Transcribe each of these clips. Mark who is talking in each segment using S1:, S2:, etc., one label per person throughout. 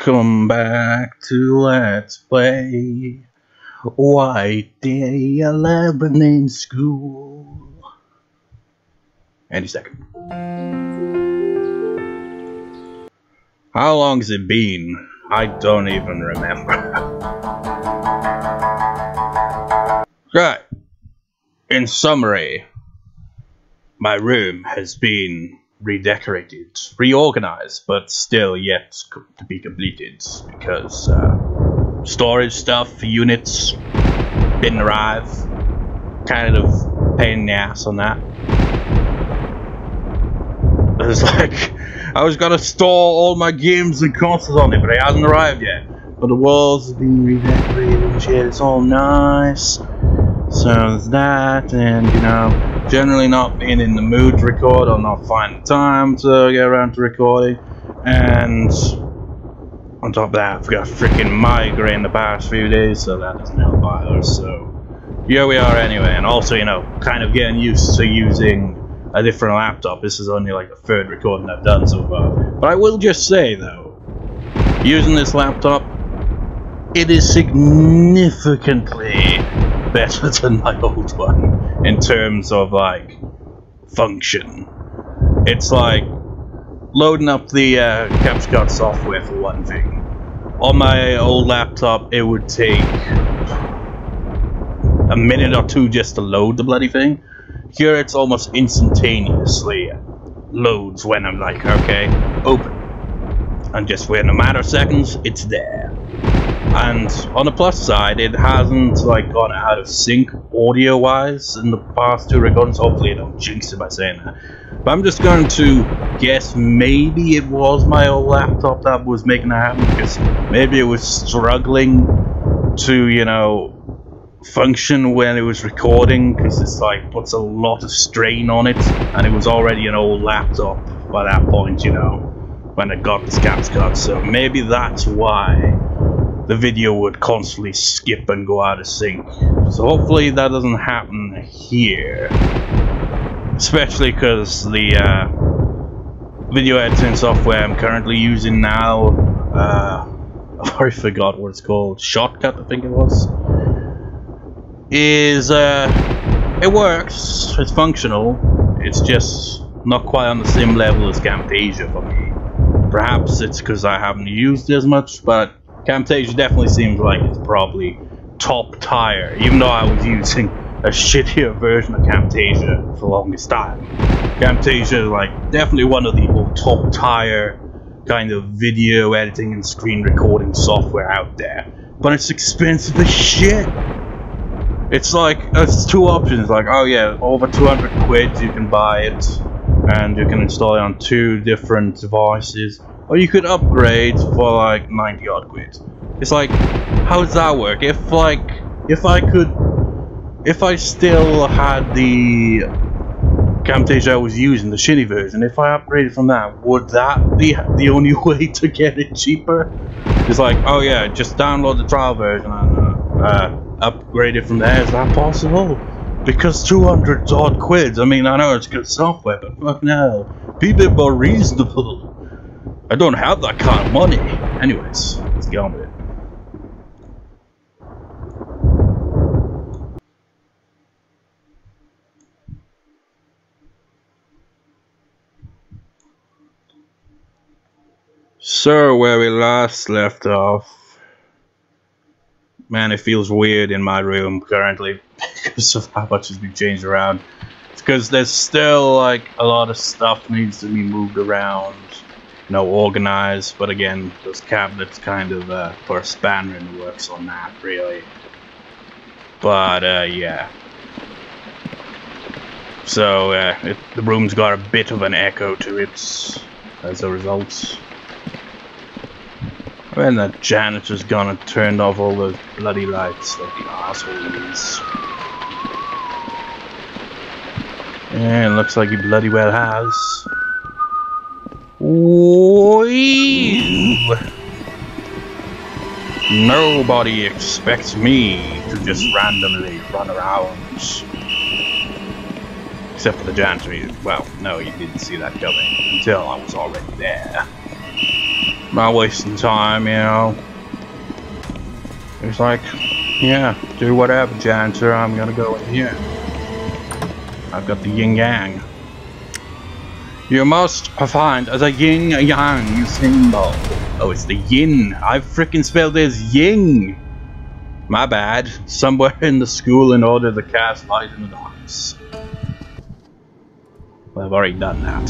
S1: Welcome back to Let's Play White Day 11 in school. Any second. How long has it been? I don't even remember. Right. In summary, my room has been redecorated, reorganized, but still yet to be completed because storage stuff, units didn't arrive. Kind of pain in the ass on that. It's like I was gonna store all my games and consoles on it, but it hasn't arrived yet. But the walls have been redecorated and shit. It's all nice. So there's that, and you know, generally not being in the mood to record or not finding time to get around to recording. And on top of that, I've got a freaking migraine the past few days, so that doesn't help either. So here we are anyway, and also, you know, kind of getting used to using a different laptop. This is only like the third recording I've done so far. But I will just say though, using this laptop, it is significantly better than my old one in terms of like function. It's like loading up the CapCut software for one thing. On my old laptop it would take a minute or two just to load the bloody thing. Here it's almost instantaneously loads when I'm like, okay, open, and just within a matter of seconds it's there. And on the plus side, it hasn't like gone out of sync audio wise in the past two recordings. Hopefully I don't jinx it by saying that. But I'm just going to guess maybe it was my old laptop that was making that happen, because maybe it was struggling to, you know, function when it was recording, because it's like puts a lot of strain on it, and it was already an old laptop by that point, you know, when it got this CapCut. So maybe that's why the video would constantly skip and go out of sync. So hopefully that doesn't happen here. Especially because the video editing software I'm currently using now, I already forgot what it's called, Shortcut I think it was, is, it works, it's functional, it's just not quite on the same level as Camtasia for me. Perhaps it's because I haven't used it as much, but Camtasia definitely seems like it's probably top tier, even though I was using a shittier version of Camtasia for the longest time. Camtasia is like definitely one of the more top tier kind of video editing and screen recording software out there, but it's expensive as shit. It's like, it's two options, like, oh yeah, over 200 quid you can buy it, and you can install it on 2 different devices. Or you could upgrade for like 90 odd quid. It's like, how does that work? If I still had the Camtasia I was using, the shitty version, if I upgraded from that, would that be the only way to get it cheaper? It's like, oh yeah, just download the trial version and upgrade it from there. Is that possible? Because 200 odd quid, I mean, I know it's good software, but fucking hell, be a bit more reasonable. I don't have that kind of money. Anyways, let's get on with it. So, where we last left off, man, it feels weird in my room currently because of how much has been changed around. It's because there's still like a lot of stuff needs to be moved around, you know, organized, but again, those cabinets kind of put a spanner in the works on that, really. But yeah. So the room's got a bit of an echo to it as a result. When the janitor's gonna turn off all those bloody lights like the asshole is. Yeah, it looks like he bloody well has. Wee! Nobody expects me to just randomly run around. Except for the janitor. Well, no, you didn't see that coming until I was already there. Not wasting time, you know. It's like, yeah, do whatever, Janitor. I'm gonna go in here. I've got the yin yang. You must find the yin yang symbol. Oh, it's the yin. I freaking spelled this yin. My bad. Somewhere in the school in order to cast light in the darkness. Well, I've already done that.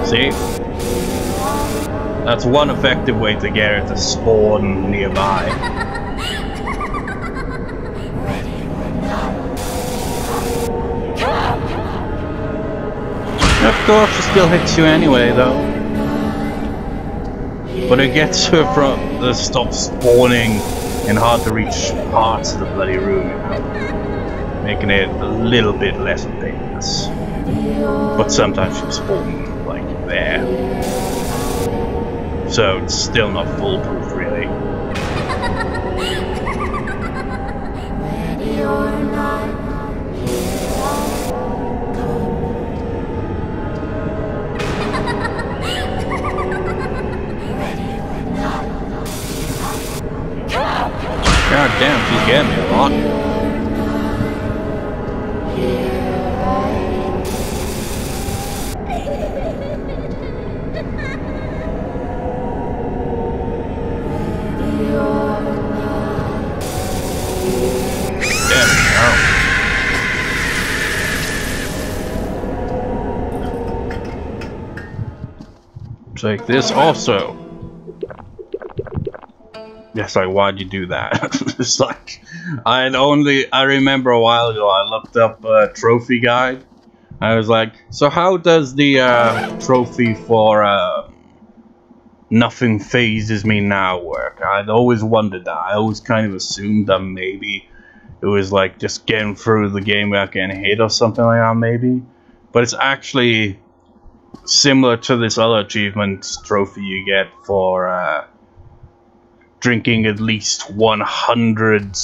S1: See? That's one effective way to get it to spawn nearby. Of course, it still hits you anyway, though. But it gets her from the stop spawning in hard to reach parts of the bloody room, you know? Making it a little bit less painless. But sometimes she'll spawn like there. So it's still not foolproof, really. God damn, she's getting me a lot. Take this also. Yes, like, why'd you do that? It's like, I remember a while ago I looked up a trophy guide. I was like, so how does the trophy for nothing phases me now work? I'd always wondered that. I always kind of assumed that maybe it was like just getting through the game without getting hit or something like that, maybe. But it's actually similar to this other achievement trophy you get for drinking at least 100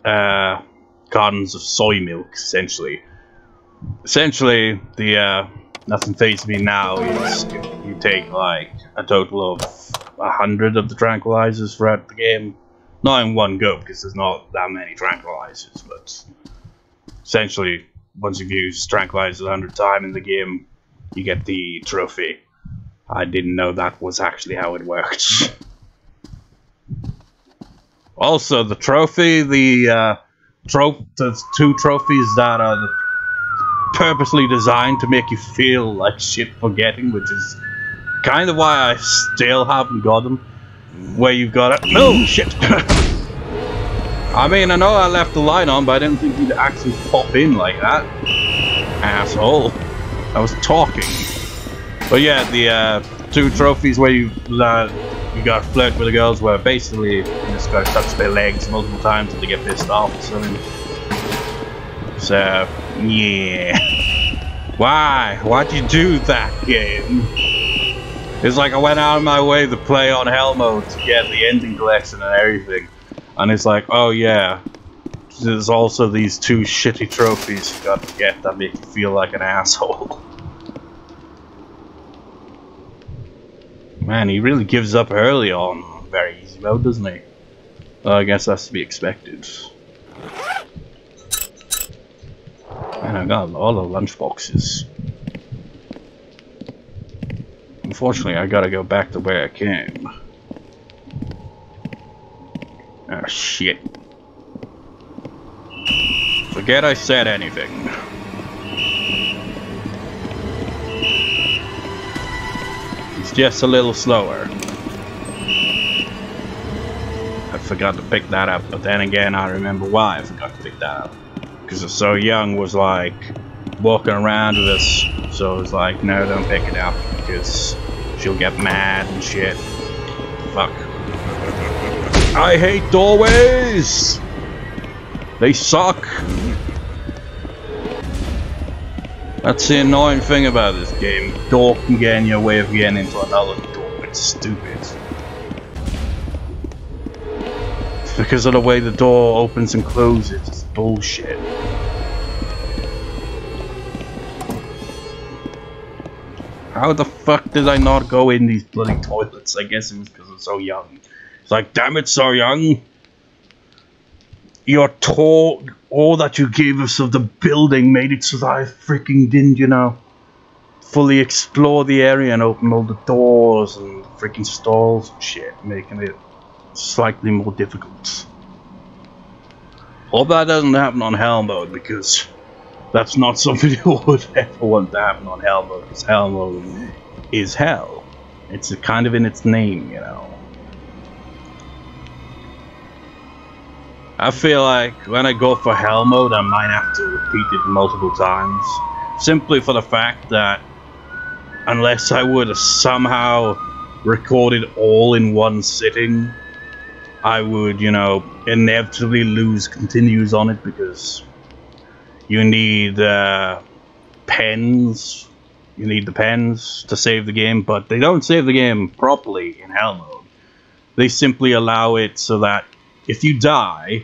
S1: cartons of soy milk, essentially. Essentially, the nothing phases me now is you take like a total of 100 of the tranquilizers throughout the game. Not in one go, because there's not that many tranquilizers, but essentially, once you've used tranquilizers 100 times in the game, you get the trophy. I didn't know that was actually how it worked. Also, the trophy, there's 2 trophies that are purposely designed to make you feel like shit for getting, which is kind of why I still haven't got them. Where you've got it. No, shit! I mean, I know I left the light on, but I didn't think you'd actually pop in like that. Asshole. I was talking. But yeah, the 2 trophies where you gotta flirt with the girls, where basically you just gotta touch their legs multiple times until they get pissed off or something. So, yeah. Why'd you do that, game? It's like I went out of my way to play on hell mode to get the ending collection and everything. And it's like, oh yeah, there's also these 2 shitty trophies you got to get that make you feel like an asshole. Man, he really gives up early on very easy mode, doesn't he? Well, I guess that's to be expected. Man, I got all the lunch boxes. Unfortunately, I gotta go back to where I came. Ah, shit. Forget I said anything. It's just a little slower. I forgot to pick that up, but then again, I remember why I forgot to pick that up. Because So Young was like walking around with us, so it was like, no, don't pick it up, because she'll get mad and shit. Fuck. I hate doorways! They suck! That's the annoying thing about this game. Door can get in your way of getting into another door. It's stupid. It's because of the way the door opens and closes. It's bullshit. How the fuck did I not go in these bloody toilets? I guess it was because I'm so young. It's like, damn it, so young. Your tour, all that you gave us of the building made it so that I freaking didn't, you know, fully explore the area and open all the doors and freaking stalls and shit, making it slightly more difficult. Hope that doesn't happen on Hell Mode, because that's not something you would ever want to happen on Hell Mode, because Hell Mode is hell. It's kind of in its name, you know. I feel like when I go for Hell Mode, I might have to repeat it multiple times. Simply for the fact that unless I would somehow record it all in one sitting, I would, you know, inevitably lose continues on it, because you need pens. You need the pens to save the game, but they don't save the game properly in Hell Mode. They simply allow it so that if you die,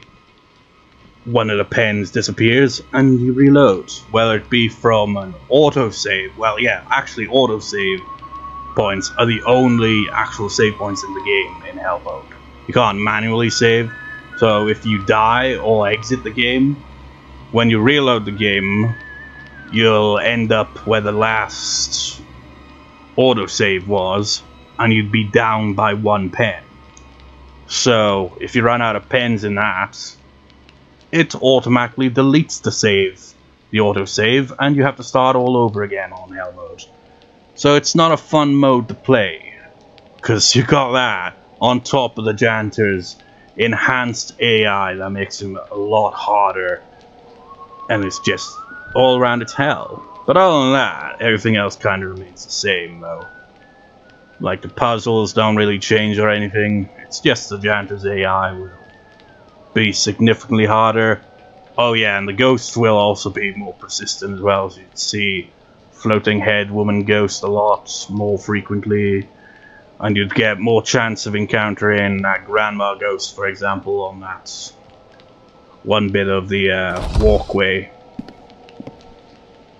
S1: one of the pens disappears and you reload, whether it be from an autosave. Well, yeah, actually autosave points are the only actual save points in the game in Hell Mode. You can't manually save, so if you die or exit the game, when you reload the game, you'll end up where the last autosave was, and you'd be down by 1 pen. So, if you run out of pens in that, it automatically deletes the save, the autosave, and you have to start all over again on Hell Mode. So it's not a fun mode to play, because you got that on top of the Janitor's enhanced AI that makes him a lot harder, and it's just all around it's hell. But other than that, everything else kind of remains the same, though. Like, the puzzles don't really change or anything. It's just the Janitor's AI will be significantly harder. Oh yeah, and the ghosts will also be more persistent as well. So you can see floating head woman ghost a lot more frequently. And you'd get more chance of encountering that grandma ghost, for example, on that one bit of the walkway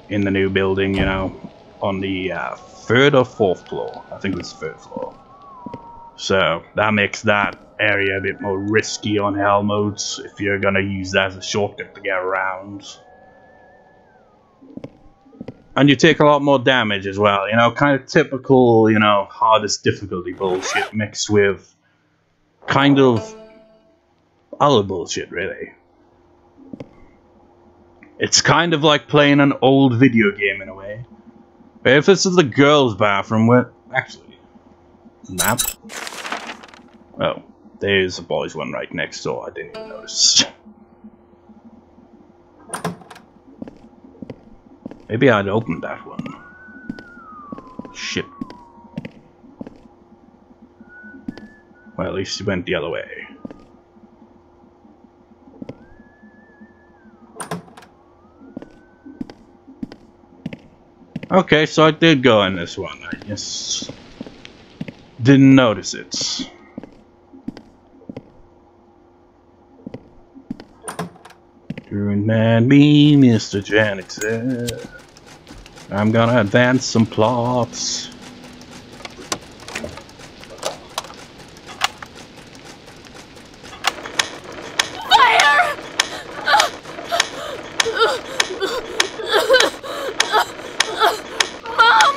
S1: in the new building, you know, on the 3rd or 4th floor. I think it was 3rd floor. So that makes that area a bit more risky on Hell Modes if you're gonna use that as a shortcut to get around. And you take a lot more damage as well, you know, kind of typical, you know, hardest difficulty bullshit mixed with kind of other bullshit, really. It's kind of like playing an old video game in a way. If this is the girls' bathroom, where actually map. Oh, there's a boys' one right next door. I didn't even notice. Maybe I'd opened that one. Shit. Well, at least he went the other way. Okay, so I did go in this one. I just didn't notice it. Remind me, Mr. Janitor. I'm gonna advance some plots.
S2: Fire! Mom!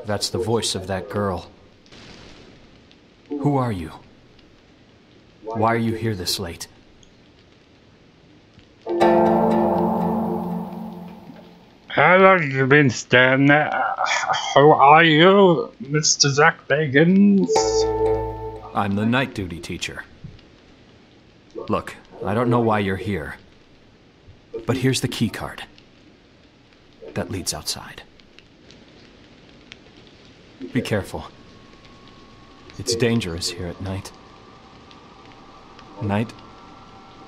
S3: That's the voice of that girl. Who are you? Why are you here this late?
S1: How long you been standing there? Who are you, Mr. Zach Bagans?
S3: I'm the night duty teacher. Look, I don't know why you're here, but here's the key card. That leads outside. Be careful. It's dangerous here at night. Night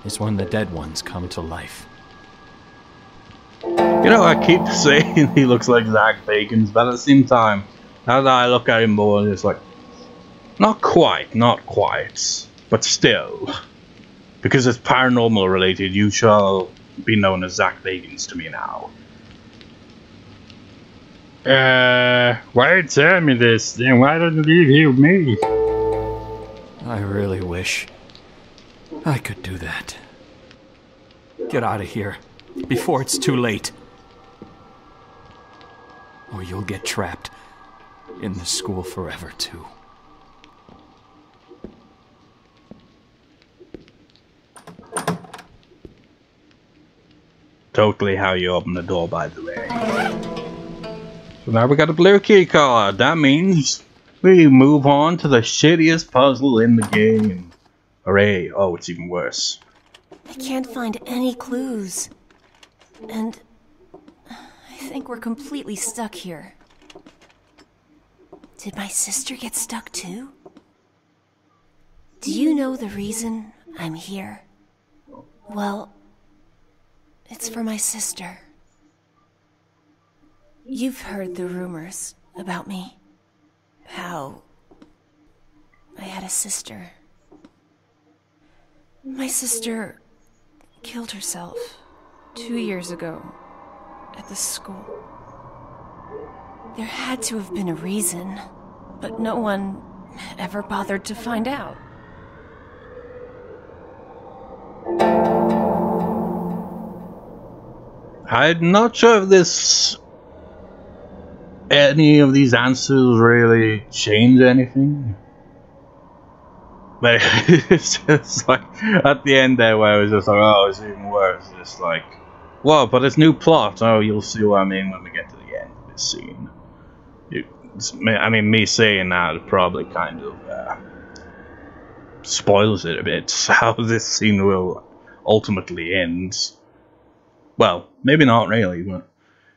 S3: is when the dead ones come to life.
S1: You know, I keep saying he looks like Zach Bagans, but at the same time, now that I look at him more, it's like, not quite, but still. Because it's paranormal related, you shall be known as Zach Bagans to me now. Why tell me this? Then why don't you leave here with me?
S3: I really wish I could do that. Get out of here before it's too late. Or you'll get trapped in the school forever, too.
S1: Totally how you open the door, by the way. So now we got a blue key card. That means we move on to the shittiest puzzle in the game. Hooray. Oh, it's even worse.
S2: I can't find any clues. And I think we're completely stuck here. Did my sister get stuck too? Do you know the reason I'm here? Well, it's for my sister. You've heard the rumors about me. How I had a sister. My sister killed herself 2 years ago at the school. There had to have been a reason, but no one ever bothered to find out.
S1: I'm not sure if any of these answers really change anything. But it's just like, at the end there where I was just like, oh, it's even worse. It's like, whoa, but it's new plot. Oh, you'll see what I mean when we get to the end of this scene. I mean, me saying that probably kind of spoils it a bit, how this scene will ultimately end. Well, maybe not really, but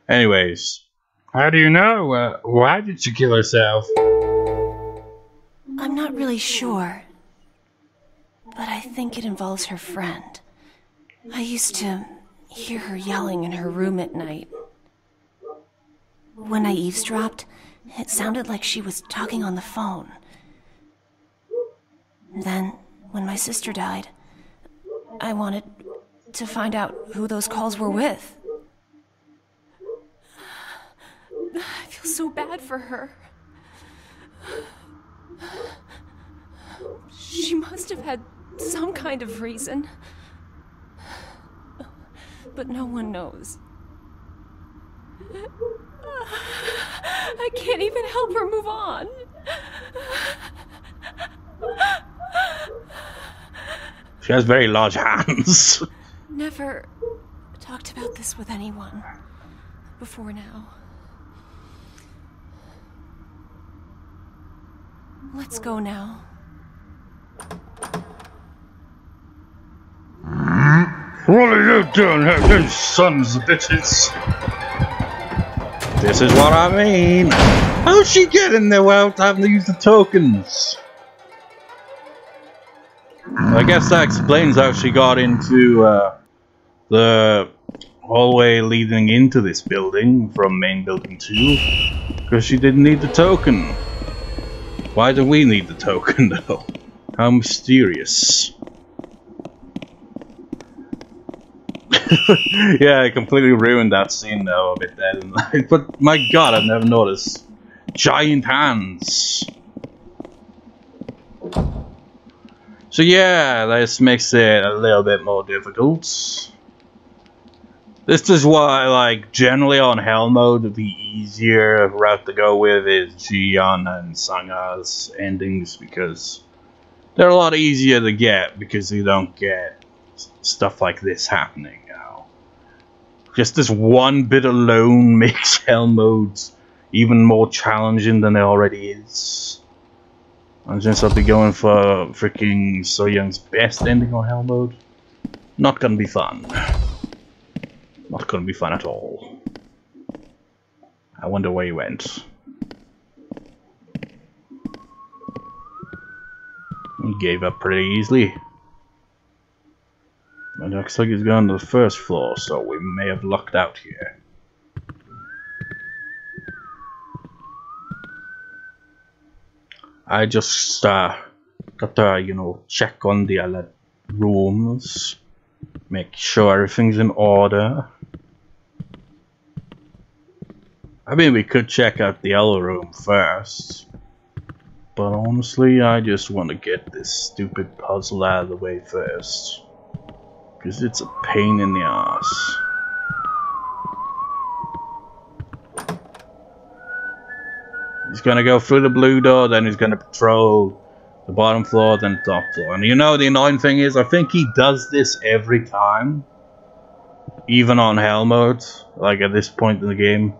S1: anyways. How do you know? Why did she kill herself?
S2: I'm not really sure, but I think it involves her friend. I used to hear her yelling in her room at night. When I eavesdropped, it sounded like she was talking on the phone. Then, when my sister died, I wanted to find out who those calls were with. I feel so bad for her. She must have had some kind of reason. But no one knows. I can't even help her move on.
S1: She has very large hands.
S2: Never talked about this with anyone before now. Let's go now.
S1: What are you doing here, you sons of bitches? This is what I mean. How's she getting there without having to use the tokens? I guess that explains how she got into the hallway leading into this building from main building 2. Because she didn't need the token. Why do we need the token though? How mysterious. Yeah, I completely ruined that scene though a bit then. But my god, I've never noticed. Giant hands. So yeah, this makes it a little bit more difficult. This is why, like, generally on hell mode, the easier route to go with is Jian and Sanga's endings, because they're a lot easier to get because you don't get stuff like this happening. Just this one bit alone makes hell modes even more challenging than it already is. I'm just I'll be going for freaking So Young's best ending on hell mode. Not gonna be fun. Not gonna be fun at all. I wonder where he went. He gave up pretty easily. It looks like he's gone to the first floor, so we may have lucked out here. I just got to, you know, check on the other rooms, make sure everything's in order. I mean, we could check out the other room first, but honestly, I just want to get this stupid puzzle out of the way first. Because it's a pain in the ass. He's gonna go through the blue door, then he's gonna patrol the bottom floor, then the top floor. And you know the annoying thing is, I think he does this every time. Even on hell mode, like at this point in the game,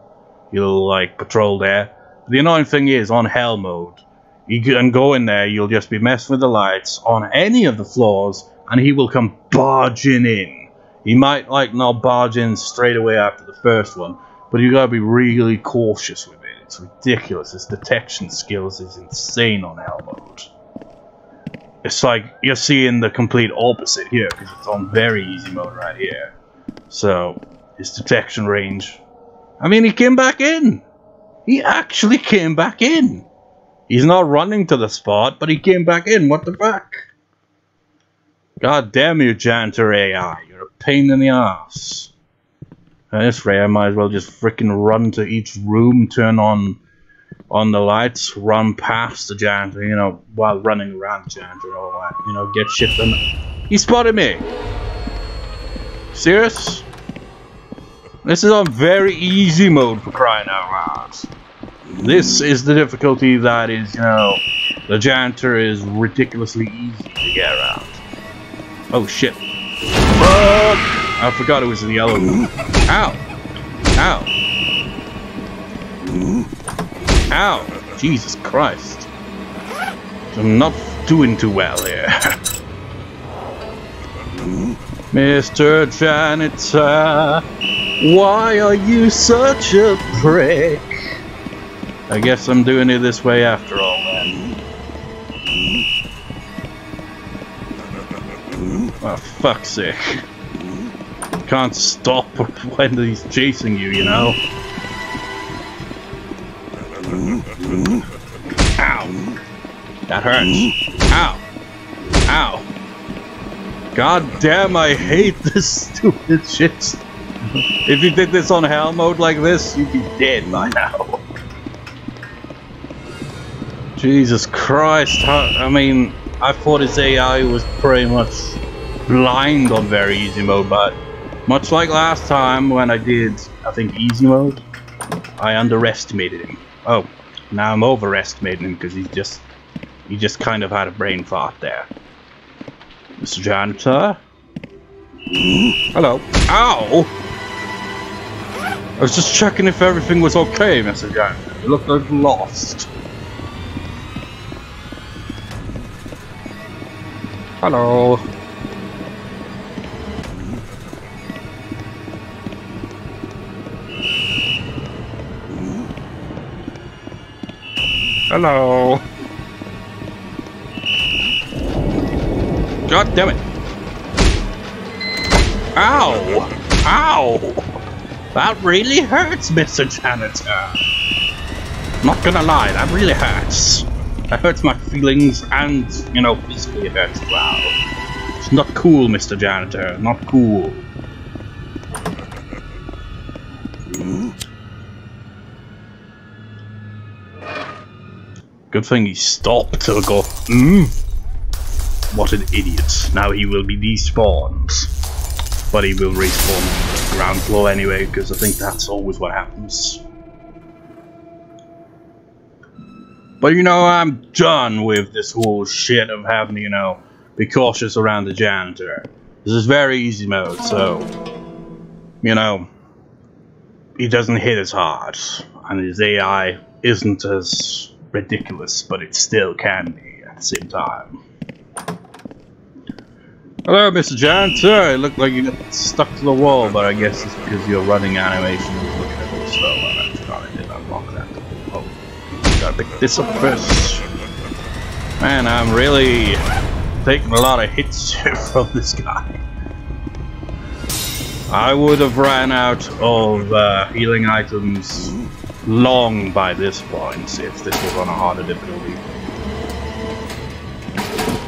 S1: you'll like patrol there. The annoying thing is, on hell mode, you can go in there, you'll just be messing with the lights on any of the floors, and he will come barging in. He might like not barge in straight away after the first one, but you gotta be really cautious with it. It's ridiculous. His detection skills is insane on hell mode. It's like you're seeing the complete opposite here, because it's on very easy mode right here. So his detection range. I mean, he came back in. He actually came back in. He's not running to the spot, but he came back in. What the fuck? God damn you, Janitor AI. You're a pain in the ass. At this rate, I might as well just freaking run to each room, turn on the lights, run past the janitor, you know, while running around the janitor and all that. You know, get shit done. He spotted me! Serious? This is on very easy mode, for crying out loud. This is the difficulty that is, you know, the janitor is ridiculously easy to get around. Oh shit. I forgot it was in the yellow room. Ow! Ow! Ow! Jesus Christ. I'm not doing too well here. Mr. Janitor, why are you such a prick? I guess I'm doing it this way after all then. Oh, fuck's sake. Can't stop when he's chasing you, you know? Ow! That hurts. Ow! Ow! God damn, I hate this stupid shit. If you did this on hell mode like this, you'd be dead by now. Jesus Christ, I mean, I thought his AI was pretty much blind on very easy mode, but much like last time when I did, I think, easy mode, I underestimated him. Oh, now I'm overestimating him because he just kind of had a brain fart there. Mr. Janitor? Hello. Ow! I was just checking if everything was okay, Mr. Janitor. You look like lost. Hello. Hello. God damn it. Ow! Ow! That really hurts, Mr. Janitor. Not gonna lie, that really hurts. That hurts my feelings and, you know, physically it hurts as well. It's not cool, Mr. Janitor. Not cool. Good thing he stopped to go, What an idiot. Now he will be despawned. But he will respawn on the ground floor anyway, because I think that's always what happens. But you know, I'm done with this whole shit of having to, you know, be cautious around the janitor. This is very easy mode, so, you know, he doesn't hit as hard. And his AI isn't as ridiculous, but it still can be at the same time. Hello, Mr. Janitor. It looked like you got stuck to the wall, but I guess it's because your running animation was looking a little slow. I did unlock that. Oh, gotta pick this up first. Man, I'm really taking a lot of hits from this guy. I would have ran out of healing items long by this point if this was on a harder difficulty.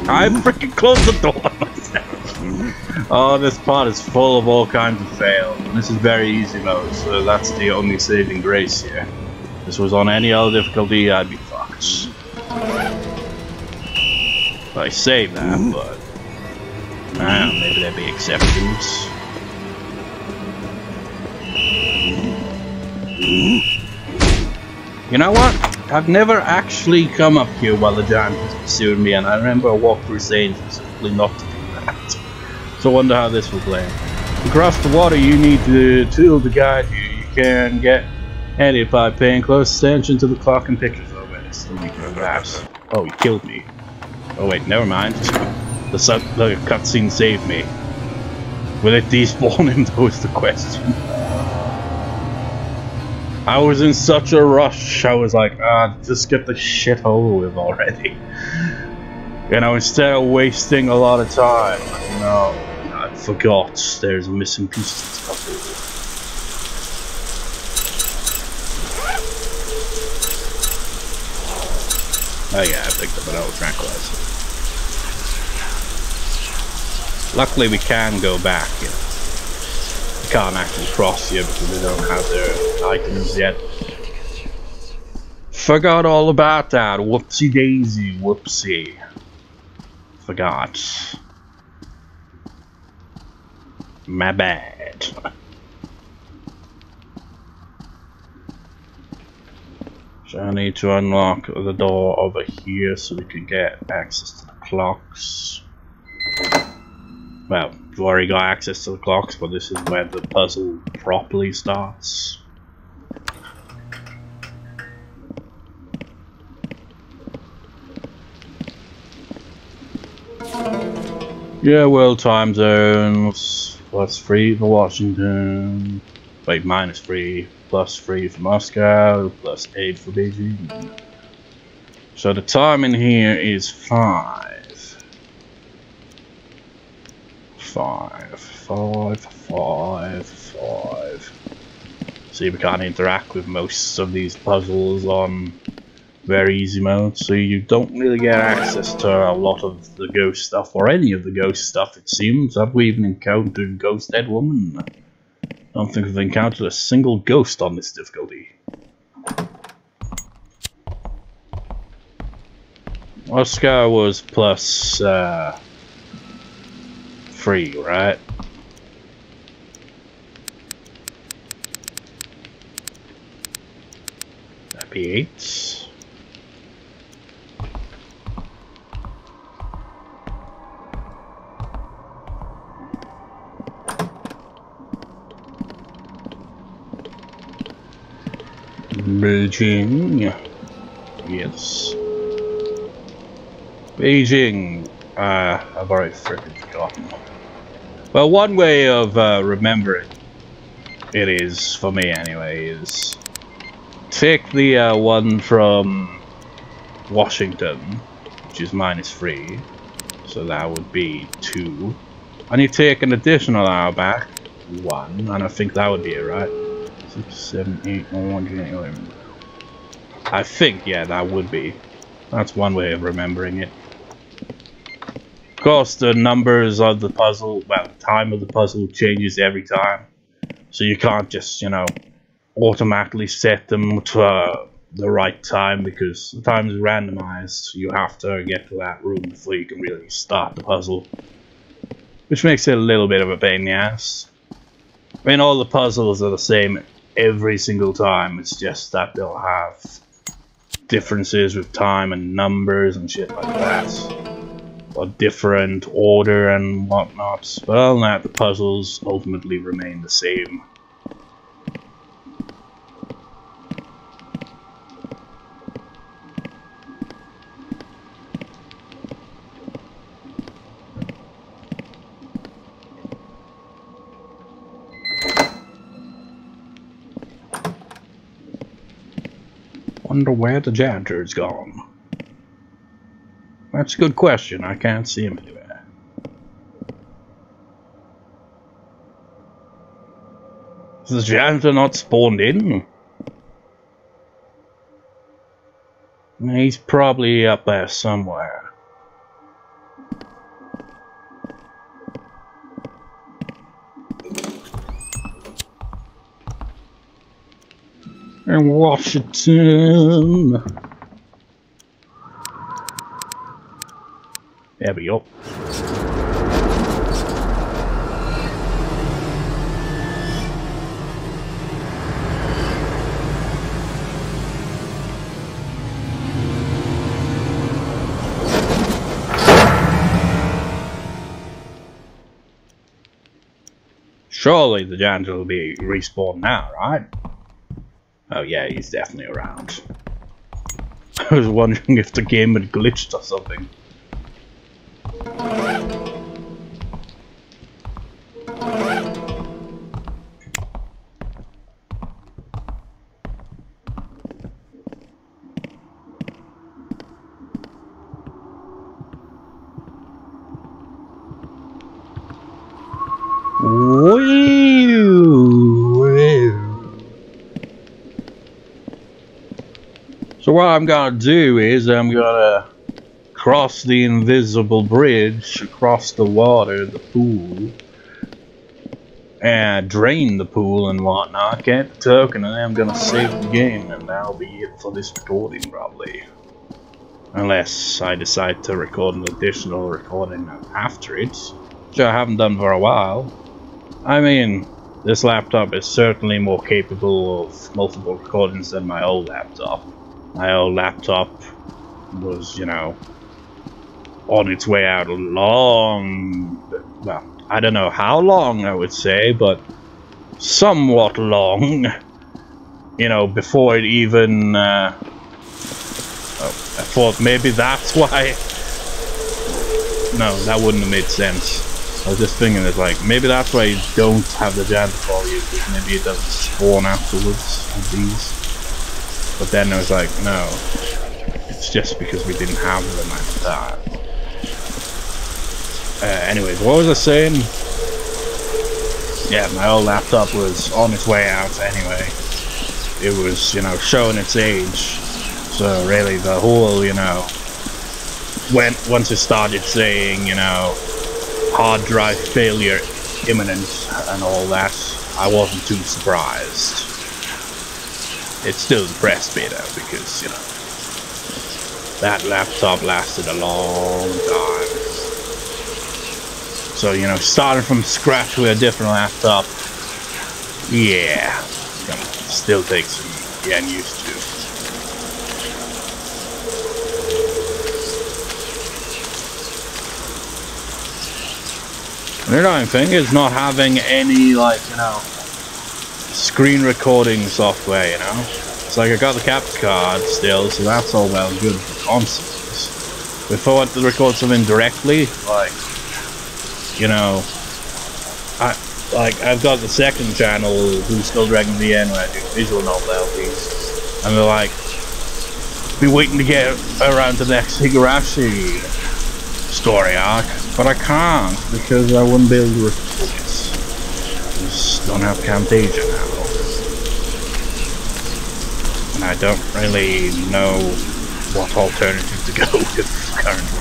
S1: I freaking closed the door myself. Oh, this part is full of all kinds of fails. This is very easy mode, so that's the only saving grace here. If this was on any other difficulty, I'd be fucked. I say that, but maybe there'd be exceptions. You know what? I've never actually come up here while the giant was pursuing me, and I remember a walkthrough saying specifically not to do that. So I wonder how this will play. Across the water, you need the tool to guide you. You can get headed by paying close attention to the clock and pictures of it. So we can perhaps. Oh, he killed me. Oh wait, never mind. The cutscene saved me. Will it despawn him? That was the question. I was in such a rush, I was like, just get the shit over with already. You know, instead of wasting a lot of time, you know, I forgot there's a missing piece of this puzzle. Oh yeah, I picked up an old tranquilizer. Luckily we can go back, you know. Can't actually cross here because they don't have their items yet. Forgot all about that. Whoopsie daisy, whoopsie. Forgot. My bad. So I need to unlock the door over here so we can get access to the clocks. Well, we've already got access to the clocks, but this is where the puzzle properly starts. Yeah, world time zones, +3 for Washington, wait, -3, +3 for Moscow, +8 for Beijing. So the time in here is 5. 5. See, we can't interact with most of these puzzles on very easy mode, so you don't really get access to a lot of the ghost stuff, or any of the ghost stuff, it seems. Have we even encountered Ghost Dead Woman? I don't think we've encountered a single ghost on this difficulty. Oscar was +3, right? That'd be 8. Beijing. Yes. Beijing. I've already freaking forgotten. Well, one way of remembering it is, for me anyway, is take the one from Washington, which is -3, so that would be 2. And you take an additional hour back, 1, and I think that would be it, right? 6, 7, 8, 9, 10, 11. I think, yeah, that would be. That's one way of remembering it. Of course, the numbers of the puzzle, well, the time of the puzzle changes every time. So you can't just, you know, automatically set them to the right time because the time is randomized. You have to get to that room before you can really start the puzzle. Which makes it a little bit of a pain in the ass. I mean, all the puzzles are the same every single time. It's just that they'll have differences with time and numbers and shit like that. Or different order and whatnot. But other than that, the puzzles ultimately remain the same. Wonder where the janitor's gone. That's a good question. I can't see him anywhere. Is the janitor not spawned in? He's probably up there somewhere. In Washington. There we go. Surely the janitor will be respawned now, right? Oh yeah, he's definitely around. I was wondering if the game had glitched or something. So what I'm gonna do is I'm gonna cross the invisible bridge, across the water, the pool, and drain the pool and whatnot, get the token, and then I'm gonna save the game, and that'll be it for this recording probably. Unless I decide to record an additional recording after it, which I haven't done for a while. I mean, this laptop is certainly more capable of multiple recordings than my old laptop. My old laptop was, you know, on its way out long, well, I don't know how long I would say, but somewhat long, you know, before it even, I thought maybe that's why, no, that wouldn't have made sense. I was just thinking that, like, maybe that's why you don't have the janitor volume, because maybe it doesn't spawn afterwards of these. But then I was like, no, it's just because we didn't have them at the time. Anyways, what was I saying? Yeah, my old laptop was on its way out anyway. It was, you know, showing its age. So really the whole, you know, once it started saying, you know, hard drive failure imminent and all that, I wasn't too surprised. It still impressed me though, because, you know, that laptop lasted a long time. So, you know, starting from scratch with a different laptop, yeah, it's gonna still take some getting used to. The annoying thing is not having any, like, you know, screen recording software, you know. It's like I got the capture card still, so that's all well and good for consoles. But if I want to record something directly, like, you know, I've got the second channel, Who's Still Dragging the End, where I do visual novel LPs, and they're like, be waiting to get around to the next Higurashi story arc, but I can't because I wouldn't be able to record this. I just don't have Camtasia now, and I don't really know what alternative to go with currently.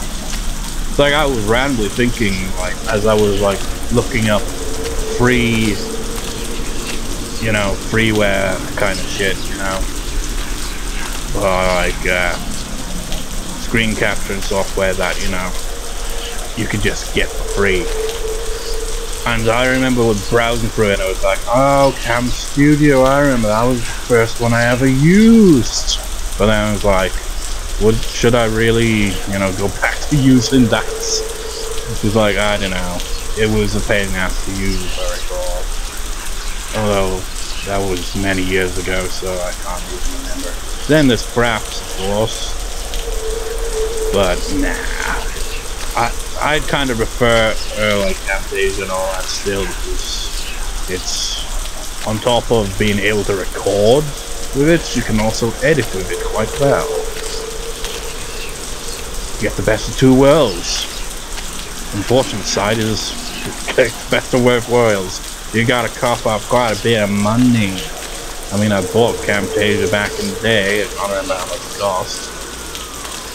S1: It's like I was randomly thinking, like, as I was like looking up free, you know, freeware kind of shit, you know, like screen capturing software that, you know, you could just get for free. And I remember browsing through it, and I was like, oh, Cam Studio, I remember that was the first one I ever used. But then I was like, should I really, you know, go back to using that? It was like, I don't know. It was a pain in the ass to use, I recall. Although, that was many years ago, so I can't even remember. Then there's Fraps, of course. But, nah. I'd kind of prefer, like, Camtasia and all that still, because it's, on top of being able to record with it, you can also edit with it quite well. get the best of two worlds. Unfortunate side is the best of both worlds. You gotta cough up quite a bit of money. I mean, I bought Camtasia back in the day. I can't remember how much it cost.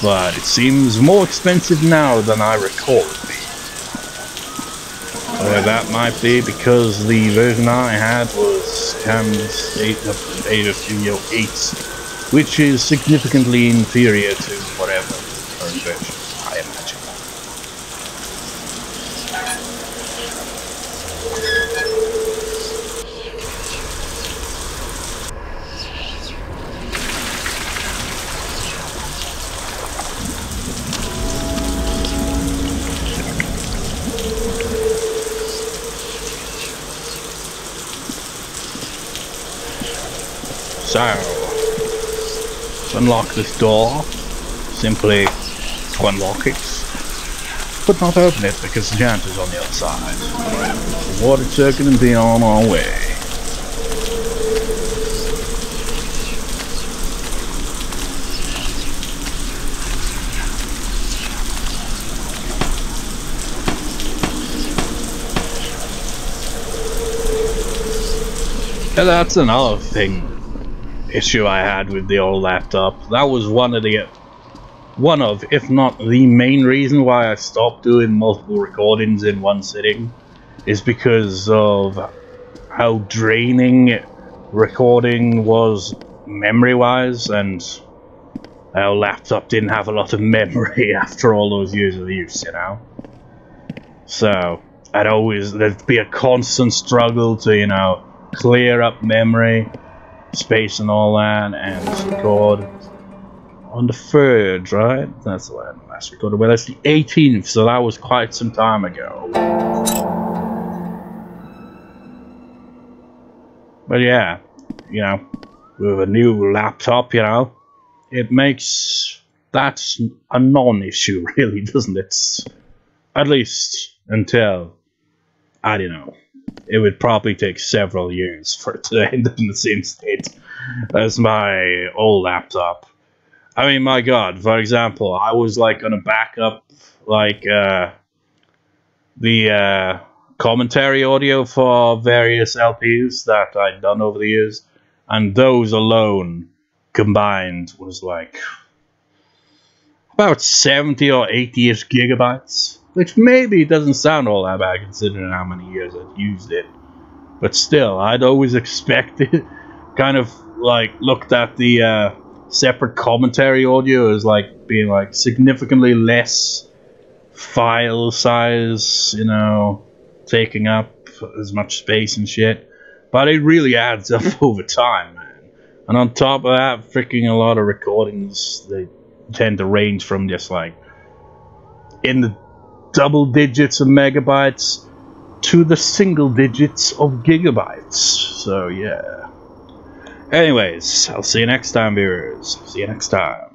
S1: But it seems more expensive now than I recall it being. That might be because the version I had was Camtasia Studio 8, which is significantly inferior to whatever current version, I imagine. So, to unlock this door, simply unlock it, but not open it because the janitor's on the other side. The water circuit and be on our way. And that's another issue I had with the old laptop. That was one of, if not the main reason why I stopped doing multiple recordings in one sitting, is because of how draining recording was memory-wise, and our laptop didn't have a lot of memory after all those years of use, you know? So, there'd be a constant struggle to, you know, clear up memory space and all that, and record on the 3rd, right? That's the one I last recorded. Well, that's the 18th, so that was quite some time ago. But yeah, you know, with a new laptop, you know, it makes that's a non-issue, really, doesn't it? At least until, I don't know, it would probably take several years for it to end up in the same state as my old laptop. I mean, my god, for example, I was like gonna back up like the commentary audio for various LPs that I'd done over the years, and those alone combined was like about 70 or 80-ish gigabytes. Which maybe doesn't sound all that bad considering how many years I've used it. But still, I'd always expected, kind of like looked at the separate commentary audio as like being like significantly less file size, you know, taking up as much space and shit. But it really adds up over time, man. And on top of that, freaking a lot of recordings, they tend to range from just like in the double digits of megabytes to the single digits of gigabytes. So yeah. Anyways, I'll see you next time, viewers. See you next time.